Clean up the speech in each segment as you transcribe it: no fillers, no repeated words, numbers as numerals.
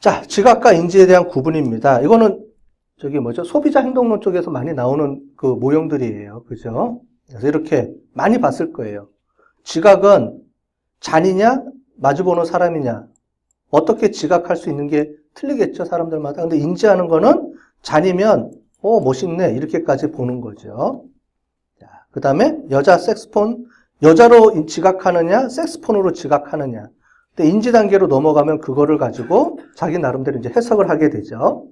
자, 지각과 인지에 대한 구분입니다. 이거는 저기 뭐죠? 소비자 행동론 쪽에서 많이 나오는 그 모형들이에요. 그죠? 그래서 이렇게 많이 봤을 거예요. 지각은 잔이냐, 마주보는 사람이냐. 어떻게 지각할 수 있는 게 틀리겠죠, 사람들마다. 근데 인지하는 거는 잔이면, 멋있네. 이렇게까지 보는 거죠. 자, 그 다음에 여자 색스폰, 여자로 지각하느냐, 색스폰으로 지각하느냐. 근데 인지 단계로 넘어가면 그거를 가지고 자기 나름대로 이제 해석을 하게 되죠.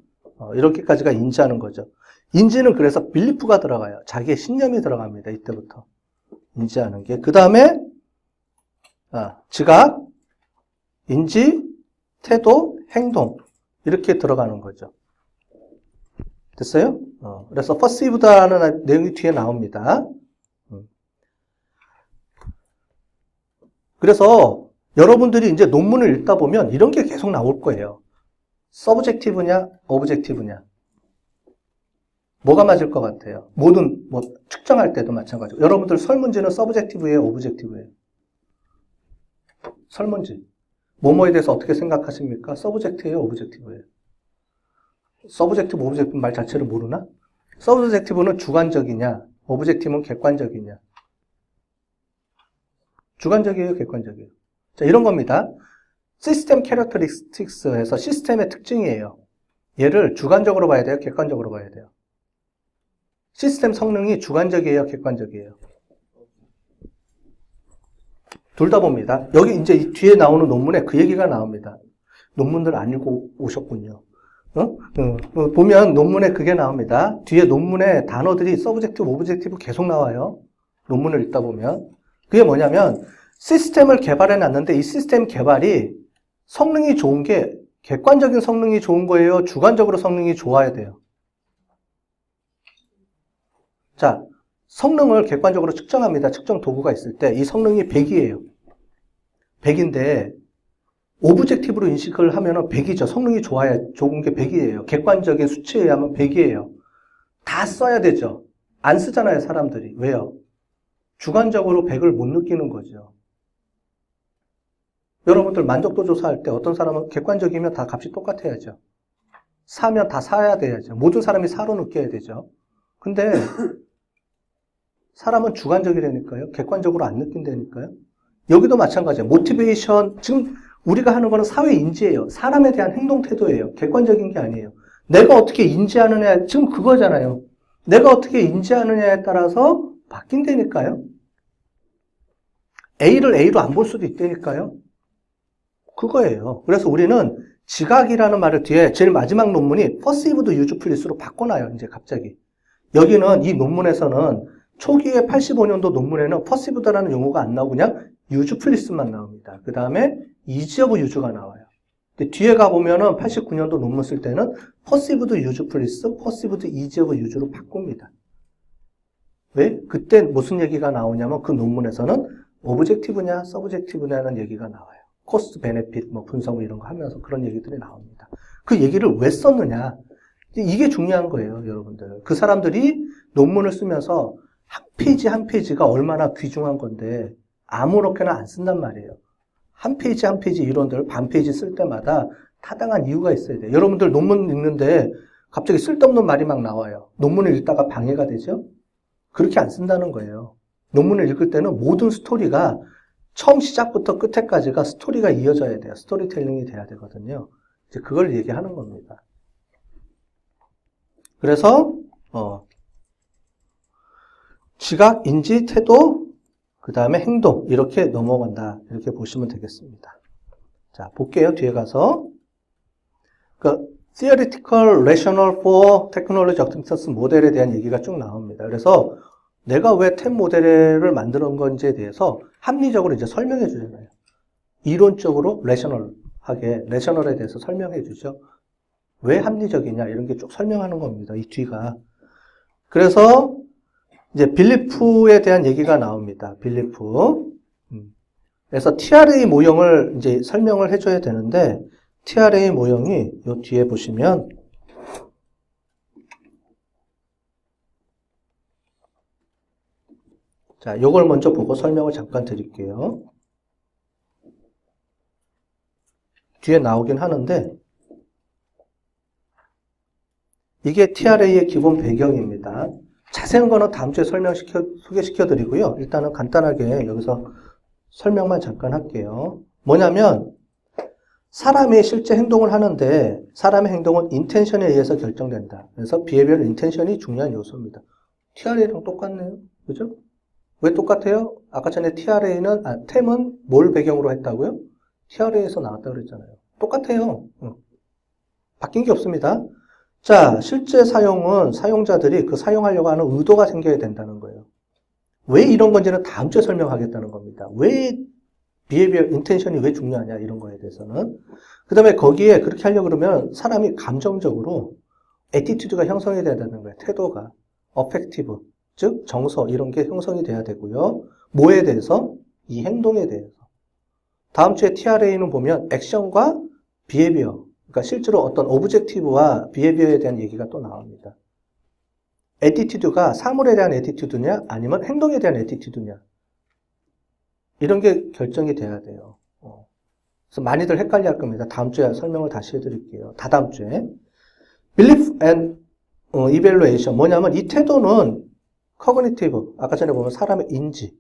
이렇게까지가 인지하는 거죠. 인지는 그래서 빌리프가 들어가요. 자기의 신념이 들어갑니다. 이때부터. 인지하는 게. 그 다음에, 지각, 인지, 태도, 행동. 이렇게 들어가는 거죠. 됐어요? 그래서 퍼시브드라는 내용이 뒤에 나옵니다. 그래서 여러분들이 이제 논문을 읽다 보면 이런 게 계속 나올 거예요. 서브젝티브냐, 오브젝티브냐. 뭐가 맞을 것 같아요? 모든, 측정할 때도 마찬가지고. 여러분들 설문지는 서브젝티브예요, 오브젝티브예요? 설문지. 뭐뭐에 대해서 어떻게 생각하십니까? 서브젝티브예요, 오브젝티브예요? 서브젝티브, 오브젝티브 말 자체를 모르나? 서브젝티브는 주관적이냐, 오브젝티브는 객관적이냐. 주관적이에요, 객관적이에요? 자, 이런 겁니다. 시스템 캐릭터리스틱스에서 시스템의 특징이에요. 얘를 주관적으로 봐야 돼요, 객관적으로 봐야 돼요? 시스템 성능이 주관적이에요, 객관적이에요? 둘 다 봅니다. 여기 이제 이 뒤에 나오는 논문에 그 얘기가 나옵니다. 논문들 안 읽고 오셨군요. 보면 논문에 그게 나옵니다. 뒤에 논문에 단어들이 서브젝티브, 오브젝티브 계속 나와요. 논문을 읽다 보면. 그게 뭐냐면 시스템을 개발해 놨는데 이 시스템 개발이 성능이 좋은 게 객관적인 성능이 좋은 거예요? 주관적으로 성능이 좋아야 돼요? 자, 성능을 객관적으로 측정합니다. 측정 도구가 있을 때 이 성능이 100이에요. 100인데 오브젝티브로 인식을 하면 100이죠. 성능이 좋은 게 100이에요. 객관적인 수치에 의하면 100이에요. 다 써야 되죠. 안 쓰잖아요, 사람들이. 왜요? 주관적으로 100을 못 느끼는 거죠. 여러분들 만족도 조사할 때 어떤 사람은 객관적이면 다 값이 똑같아야죠. 사면 다 사야 돼야죠. 모든 사람이 사로 느껴야 되죠. 근데 사람은 주관적이라니까요. 객관적으로 안 느낀다니까요. 여기도 마찬가지예요. 모티베이션, 지금 우리가 하는 거는 사회 인지예요. 사람에 대한 행동 태도예요. 객관적인 게 아니에요. 내가 어떻게 인지하느냐, 지금 그거잖아요. 내가 어떻게 인지하느냐에 따라서 바뀐다니까요. A를 A로 안 볼 수도 있다니까요. 그거예요. 그래서 우리는 지각이라는 말을 뒤에 제일 마지막 논문이 perceived usefulness로 바꿔놔요. 이제 갑자기. 여기는 이 논문에서는 초기에 85년도 논문에는 perceived라는 용어가 안 나오고 그냥 usefulness만 나옵니다. 그 다음에 ease of use가 나와요. 근데 뒤에 가보면은 89년도 논문 쓸 때는 perceived usefulness, perceived ease of use로 바꿉니다. 왜? 그때 무슨 얘기가 나오냐면 그 논문에서는 오브젝티브냐, 서브젝티브냐는 얘기가 나와요. 코스트, 베네핏, 분석 이런 거 하면서 그런 얘기들이 나옵니다. 그 얘기를 왜 썼느냐? 이게 중요한 거예요, 여러분들. 그 사람들이 논문을 쓰면서 한 페이지 한 페이지가 얼마나 귀중한 건데 아무렇게나 안 쓴단 말이에요. 한 페이지 한 페이지 이론들 반 페이지 쓸 때마다 타당한 이유가 있어야 돼요. 여러분들 논문 읽는데 갑자기 쓸데없는 말이 막 나와요. 논문을 읽다가 방해가 되죠? 그렇게 안 쓴다는 거예요. 논문을 읽을 때는 모든 스토리가 처음 시작부터 끝에까지가 스토리가 이어져야 돼요. 스토리텔링이 돼야 되거든요. 이제 그걸 얘기하는 겁니다. 그래서 지각, 인지, 태도, 그 다음에 행동 이렇게 넘어간다. 이렇게 보시면 되겠습니다. 자, 볼게요. 뒤에 가서 Theoretical Rationale for Technology Acceptance 모델에 대한 얘기가 쭉 나옵니다. 그래서 내가 왜 탭 모델을 만드는 건지에 대해서 합리적으로 이제 설명해 주잖아요. 이론적으로 레셔널에 대해서 설명해 주죠. 왜 합리적이냐 이런 게 쭉 설명하는 겁니다. 이 뒤가. 그래서 이제 빌리프에 대한 얘기가 나옵니다. 빌리프. 그래서 TRA 모형을 이제 설명을 해줘야 되는데 TRA 모형이 요 뒤에 보시면 자, 요걸 먼저 보고 설명을 잠깐 드릴게요. 뒤에 나오긴 하는데 이게 TRA의 기본 배경입니다. 자세한 거는 다음 주에 소개시켜 드리고요. 일단은 간단하게 여기서 설명만 잠깐 할게요. 뭐냐면 사람이 실제 행동을 하는데 사람의 행동은 인텐션에 의해서 결정된다. 그래서 비헤비어럴 인텐션이 중요한 요소입니다. TRA랑 똑같네요. 그죠? 왜 똑같아요? 아까 전에 템은 뭘 배경으로 했다고요? TRA에서 나왔다고 그랬잖아요. 똑같아요. 바뀐 게 없습니다. 자, 실제 사용은 사용자들이 그 사용하려고 하는 의도가 생겨야 된다는 거예요. 왜 이런 건지는 다음 주에 설명하겠다는 겁니다. 왜 비헤비어 인텐션이 왜 중요하냐 이런 거에 대해서는. 그 다음에 거기에 그렇게 하려고 그러면 사람이 감정적으로 애티튜드가 형성이 돼야 되는 거예요. 태도가. 어펙티브, 즉 정서 이런 게 형성이 돼야 되고요. 뭐에 대해서? 이 행동에 대해서. 다음 주에 TRA는 보면 액션과 비헤비어, 그러니까 실제로 어떤 오브젝티브와 비헤비어에 대한 얘기가 또 나옵니다. 애티튜드가 사물에 대한 애티튜드냐 아니면 행동에 대한 애티튜드냐 이런 게 결정이 돼야 돼요. 그래서 많이들 헷갈려 할 겁니다. 다음 주에 설명을 다시 해드릴게요. 다다음 주에. Belief and Evaluation 뭐냐면 이 태도는 Cognitive, 아까 전에 보면 사람의 인지.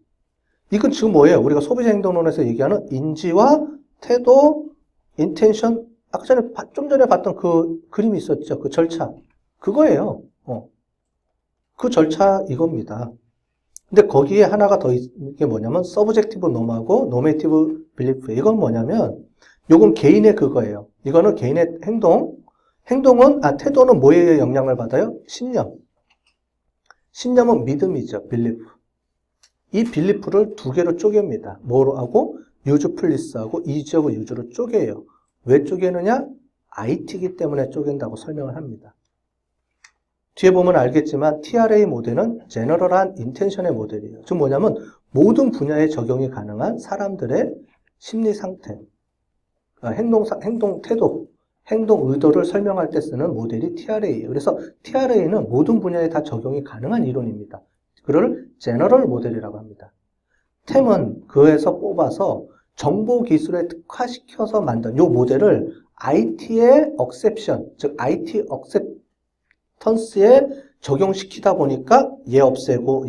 이건 지금 뭐예요? 우리가 소비자 행동론에서 얘기하는 인지와 태도, 인텐션, 아까 전에 좀 전에 봤던 그 그림이 있었죠. 그 절차. 그거예요. 그 절차 이겁니다. 근데 거기에 하나가 더 있는 게 뭐냐면 서브젝티브 놈하고 노메티브 빌리프. 이건 뭐냐면 요건 개인의 그거예요. 이거는 개인의 행동은 태도는 뭐에 영향을 받아요? 신념은 믿음이죠. 빌리프. 이 빌리프를 두 개로 쪼갭니다. 뭐로 하고? 유즈플리스하고 이지 오브 유즈로 쪼개요. 왜 쪼개느냐? IT이기 때문에 쪼갠다고 설명을 합니다. 뒤에 보면 알겠지만 TRA 모델은 제너럴한 인텐션의 모델이에요. 즉 뭐냐면 모든 분야에 적용이 가능한 사람들의 심리 상태, 행동 태도, 행동 의도를 설명할 때 쓰는 모델이 TRA예요. 그래서 TRA는 모든 분야에 다 적용이 가능한 이론입니다. 그걸 제너럴 모델이라고 합니다. 템은 그에서 뽑아서 정보 기술에 특화시켜서 만든 이 모델을 IT의 억셉션, 즉 IT 억셉턴스에 적용시키다 보니까 얘 없애고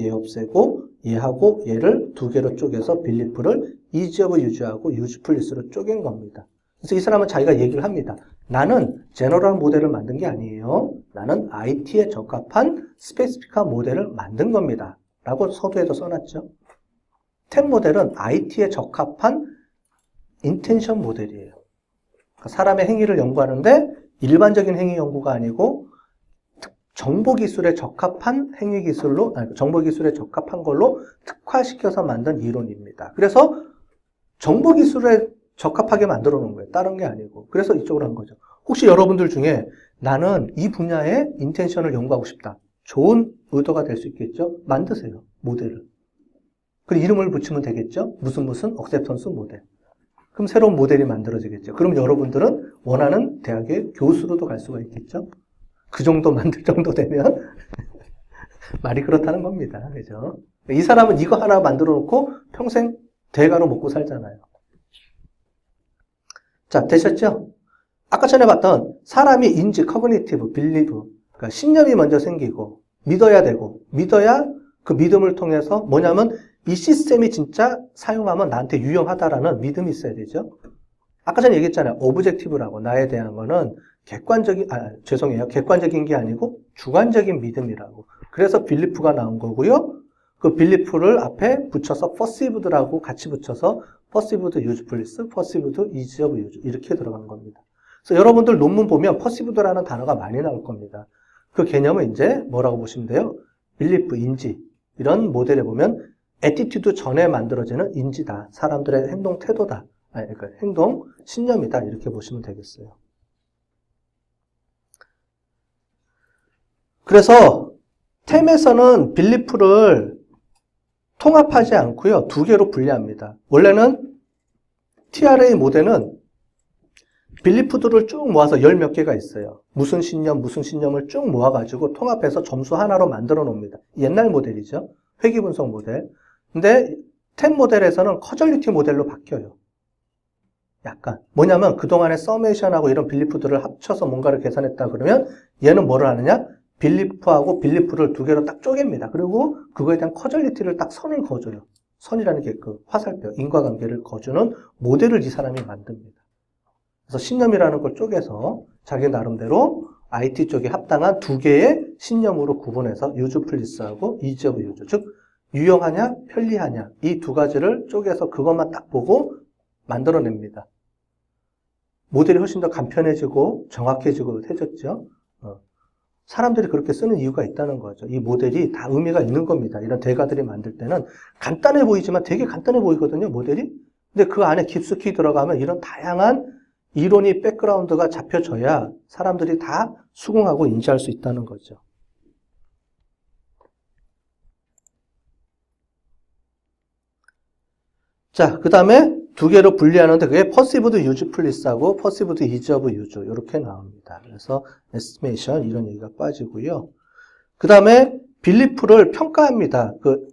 얘하고 얘를 두 개로 쪼개서 빌리프를 이지 오브 유즈하고 유즈플리스로 쪼갠 겁니다. 그래서 이 사람은 자기가 얘기를 합니다. 나는 제너럴 모델을 만든 게 아니에요. 나는 IT에 적합한 스페시픽한 모델을 만든 겁니다. 라고 서두에도 써놨죠. 템 모델은 IT에 적합한 인텐션 모델이에요. 그러니까 사람의 행위를 연구하는데 일반적인 행위 연구가 아니고 정보기술에 적합한 정보기술에 적합한 걸로 특화시켜서 만든 이론입니다. 그래서 정보기술에 적합하게 만들어 놓은 거예요. 다른 게 아니고. 그래서 이쪽으로 한 거죠. 혹시 여러분들 중에 나는 이 분야의 인텐션을 연구하고 싶다. 좋은 의도가 될 수 있겠죠? 만드세요. 모델을. 그리고 이름을 붙이면 되겠죠? 무슨 억셉턴스 모델. 그럼 새로운 모델이 만들어지겠죠. 그럼 여러분들은 원하는 대학의 교수로도 갈 수가 있겠죠? 그 정도 만들 정도 되면 말이 그렇다는 겁니다. 그죠? 이 사람은 이거 하나 만들어 놓고 평생 대가로 먹고 살잖아요. 자, 되셨죠? 아까 전에 봤던 사람이 인지, 커그니티브, 빌리브, 그러니까 신념이 먼저 생기고 믿어야 되고 믿어야 그 믿음을 통해서 뭐냐면 이 시스템이 진짜 사용하면 나한테 유용하다라는 믿음이 있어야 되죠. 아까 전에 얘기했잖아요. 오브젝티브라고 나에 대한 거는 객관적인 게 아니고 주관적인 믿음이라고. 그래서 빌리프가 나온 거고요. 그 빌리프를 앞에 붙여서 퍼시브드라고 같이 붙여서 퍼시브드 유즈플리스, 퍼시브드 이지 오브 유즈 이렇게 들어간 겁니다. 그래서 여러분들 논문 보면 퍼시브드라는 단어가 많이 나올 겁니다. 그 개념은 이제 뭐라고 보시면 돼요? 빌리프, 인지 이런 모델에 보면 애티튜드 전에 만들어지는 인지다. 사람들의 행동 태도다. 그러니까 행동 신념이다. 이렇게 보시면 되겠어요. 그래서 템에서는 빌리프를 통합하지 않고요. 두 개로 분리합니다. 원래는 TRA 모델은 빌리프들을 쭉 모아서 열 몇 개가 있어요. 무슨 신념을 쭉 모아가지고 통합해서 점수 하나로 만들어 놓습니다. 옛날 모델이죠. 회귀 분석 모델. 근데 템 모델에서는 커절리티 모델로 바뀌어요. 약간. 뭐냐면 그동안의 서메이션하고 이런 빌리프들을 합쳐서 뭔가를 계산했다 그러면 얘는 뭐를 하느냐? 빌리프하고 빌리프를 두 개로 딱 쪼갭니다. 그리고 그거에 대한 커절리티를 딱 선을 그어줘요. 선이라는 게 그 화살표, 인과관계를 그어주는 모델을 이 사람이 만듭니다. 그래서 신념이라는 걸 쪼개서 자기 나름대로 IT 쪽에 합당한 두 개의 신념으로 구분해서 유즈플리스하고 이지 오브 유즈, 즉 유용하냐 편리하냐 이 두 가지를 쪼개서 그것만 딱 보고 만들어냅니다. 모델이 훨씬 더 간편해지고 정확해지고 해졌죠. 사람들이 그렇게 쓰는 이유가 있다는 거죠. 이 모델이 다 의미가 있는 겁니다. 이런 대가들이 만들 때는 간단해 보이지만 되게 간단해 보이거든요, 모델이. 근데 그 안에 깊숙이 들어가면 이런 다양한 이론이 백그라운드가 잡혀져야 사람들이 다 수긍하고 인지할 수 있다는 거죠. 자, 그 다음에 두 개로 분리하는데 그게 perceived usefulness하고 perceived ease of use 이렇게 나옵니다. 그래서 estimation 이런 얘기가 빠지고요. 그 다음에 belief를 평가합니다. 그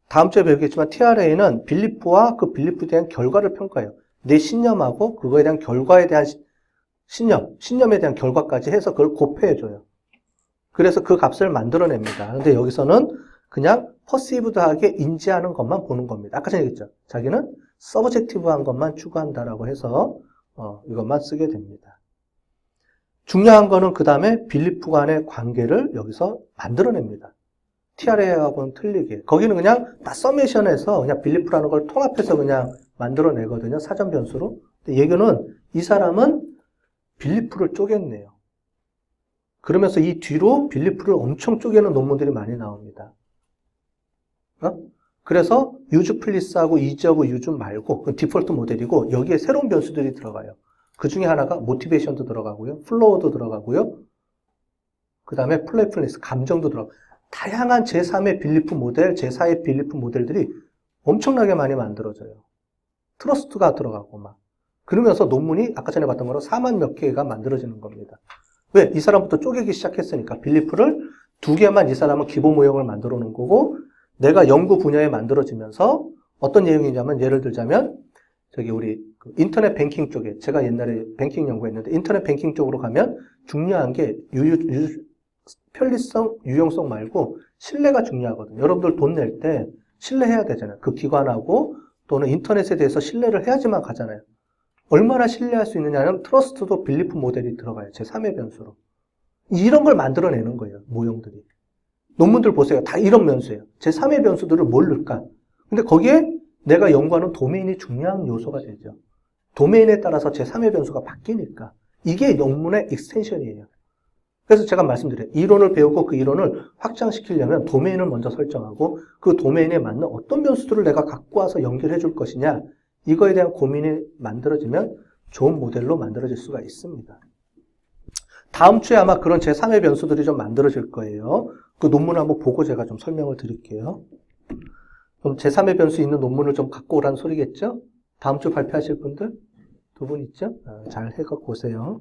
다음 주에 배우겠지만 TRA는 belief와 그 belief에 대한 결과를 평가해요. 내 신념하고 그거에 대한 결과에 대한 신념에 대한 결과까지 해서 그걸 곱해줘요. 그래서 그 값을 만들어냅니다. 근데 여기서는 그냥 퍼시브드하게 인지하는 것만 보는 겁니다. 아까 전에 얘기했죠. 자기는 서브젝티브한 것만 추구한다라고 해서 이것만 쓰게 됩니다. 중요한 거는 그 다음에 빌리프 간의 관계를 여기서 만들어냅니다. TRA하고는 틀리게. 거기는 그냥 다 서메이션해서 그냥 빌리프라는 걸 통합해서 그냥 만들어내거든요. 사전 변수로. 근데 얘기는 이 사람은 빌리프를 쪼갰네요. 그러면서 이 뒤로 빌리프를 엄청 쪼개는 논문들이 많이 나옵니다. 그래서 유즈플리스하고 이지 오브 유즈 말고 그 디폴트 모델이고 여기에 새로운 변수들이 들어가요. 그 중에 하나가 모티베이션도 들어가고요. 플로우도 들어가고요. 그 다음에 플레이풀리스, 감정도 들어가고 다양한 제3의 빌리프 모델, 제4의 빌리프 모델들이 엄청나게 많이 만들어져요. 트러스트가 들어가고 막. 그러면서 논문이 아까 전에 봤던 거로 4만 몇 개가 만들어지는 겁니다. 왜? 이 사람부터 쪼개기 시작했으니까. 빌리프를 두 개만 이 사람은 기본 모형을 만들어 놓은 거고 내가 연구 분야에 만들어지면서 어떤 내용이냐면 예를 들자면 저기 우리 그 인터넷 뱅킹 쪽에 제가 옛날에 뱅킹 연구했는데 인터넷 뱅킹 쪽으로 가면 중요한 게 편리성, 유용성 말고 신뢰가 중요하거든요. 여러분들 돈 낼 때 신뢰해야 되잖아요. 그 기관하고 또는 인터넷에 대해서 신뢰를 해야지만 가잖아요. 얼마나 신뢰할 수 있느냐는 트러스트도 빌리프 모델이 들어가요. 제3의 변수로. 이런 걸 만들어내는 거예요. 모형들이. 논문들 보세요. 다 이런 변수예요. 제3의 변수들을 뭘 넣을까? 근데 거기에 내가 연구하는 도메인이 중요한 요소가 되죠. 도메인에 따라서 제3의 변수가 바뀌니까. 이게 논문의 익스텐션이에요. 그래서 제가 말씀드려요. 이론을 배우고 그 이론을 확장시키려면 도메인을 먼저 설정하고 그 도메인에 맞는 어떤 변수들을 내가 갖고 와서 연결해 줄 것이냐. 이거에 대한 고민이 만들어지면 좋은 모델로 만들어질 수가 있습니다. 다음 주에 아마 그런 제3의 변수들이 좀 만들어질 거예요. 그 논문을 한번 보고 제가 좀 설명을 드릴게요. 그럼 제3의 변수 있는 논문을 좀 갖고 오라는 소리겠죠? 다음 주 발표하실 분들? 두 분 있죠? 잘 해갖고 오세요.